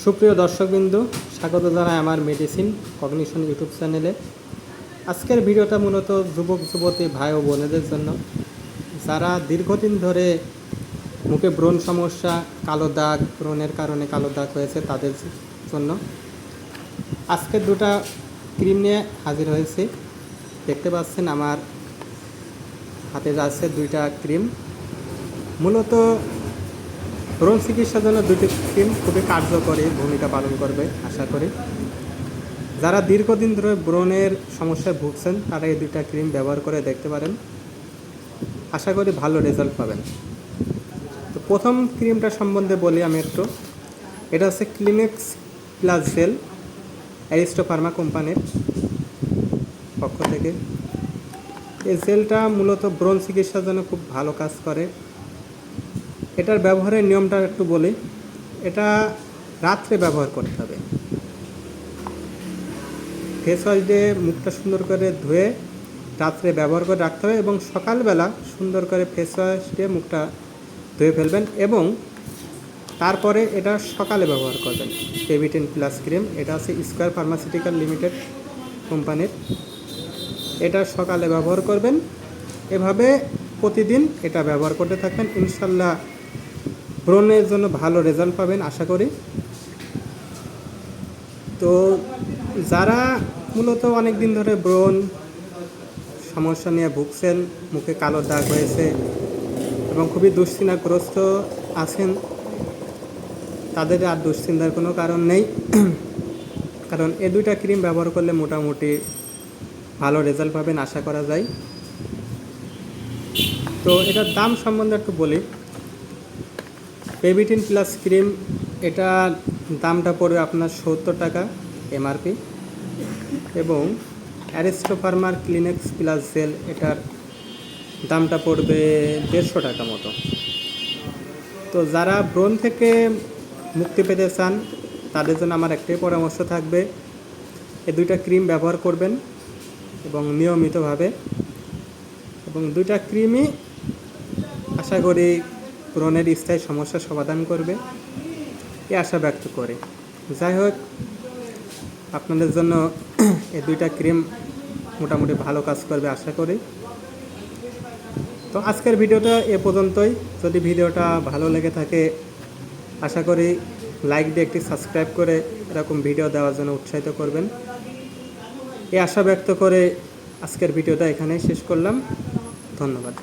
সুপ্রিয় দর্শকবৃন্দু, স্বাগত জানাই আমার মেডিসিন কগনিশন ইউটিউব চ্যানেলে। আজকের ভিডিওটা মূলত যুবক যুবতী ভাই ও বোনেদের জন্য, যারা দীর্ঘদিন ধরে মুখে ব্রণ সমস্যা, কালো দাগ, ব্রণের কারণে কালো দাগ হয়েছে তাদের জন্য আজকের দুটা ক্রিম নিয়ে হাজির হয়েছি। দেখতে পাচ্ছেন আমার হাতে আছে দুইটা ক্রিম। মূলত ব্রণ চিকিৎসার জন্য দুটি ক্রিম খুবই কার্যকরী ভূমিকা পালন করবে আশা করি। যারা দীর্ঘদিন ধরে ব্রণের সমস্যায় ভুগছেন তারা এই দুইটা ক্রিম ব্যবহার করে দেখতে পারেন, আশা করি ভালো রেজাল্ট পাবেন। তো প্রথম ক্রিমটা সম্বন্ধে বলি আমি একটু। এটা হচ্ছে Clinex plus gel, Aristo Pharma কোম্পানির পক্ষ থেকে। এই জেলটা মূলত ব্রণ চিকিৎসার জন্য খুব ভালো কাজ করে। এটার ব্যবহারের নিয়মটা একটু বলি। এটা রাত্রে ব্যবহার করতে হবে। ফেস ওয়াশ দিয়ে মুখটা সুন্দর করে ধুয়ে রাত্রে ব্যবহার করে রাখতে হবে এবং সকালবেলা সুন্দর করে ফেস ওয়াশ দিয়ে মুখটা ধুয়ে ফেলবেন এবং তারপরে এটা সকালে ব্যবহার করবেন। পেভিটেন প্লাস ক্রিম, এটা আছে স্কোয়ার ফার্মাসিউটিক্যাল লিমিটেড কোম্পানির। এটা সকালে ব্যবহার করবেন। এভাবে প্রতিদিন এটা ব্যবহার করতে থাকবেন, ইনশাল্লাহ ব্রণের জন্য ভালো রেজাল্ট পাবেন আশা করি। তো যারা মূলত অনেক দিন ধরে ব্রণ সমস্যা নিয়ে ভুগছেন, মুখে কালো দাগ হয়েছে এবং খুবই দুশ্চিন্তাগ্রস্ত আছেন, তাদের আর দুশ্চিন্তার কোনো কারণ নেই, কারণ এই দুইটা ক্রিম ব্যবহার করলে মোটামুটি ভালো রেজাল্ট পাবেন আশা করা যায়। তো এটার দাম সম্বন্ধে একটু বলি। পেভিটিন প্লাস ক্রিম, এটার দামটা পড়বে আপনার 70 টাকা এমআরপি এবং অ্যারিস্টো ফার্মার ক্লিনেক্স প্লাস জেল, এটার দামটা পড়বে 150 টাকা মতো। তো যারা ব্রণ থেকে মুক্তি পেতে চান তাদের জন্য আমার একটাই পরামর্শ থাকবে, এই দুইটা ক্রিম ব্যবহার করবেন এবং নিয়মিতভাবে, এবং দুইটা ক্রিমই আশা করি ব্রণের স্থায়ী সমস্যার সমাধান করবে এই আশা ব্যক্ত করে। যাই হোক, আপনাদের জন্য এই দুইটা ক্রিম মোটামুটি ভালো কাজ করবে আশা করি। তো আজকের ভিডিওটা এ পর্যন্তই। যদি ভিডিওটা ভালো লেগে থাকে আশা করি লাইক দিয়ে একটি সাবস্ক্রাইব করে এরকম ভিডিও দেওয়ার জন্য উৎসাহিত করবেন এই আশা ব্যক্ত করে আজকের ভিডিওটা এখানেই শেষ করলাম। ধন্যবাদ।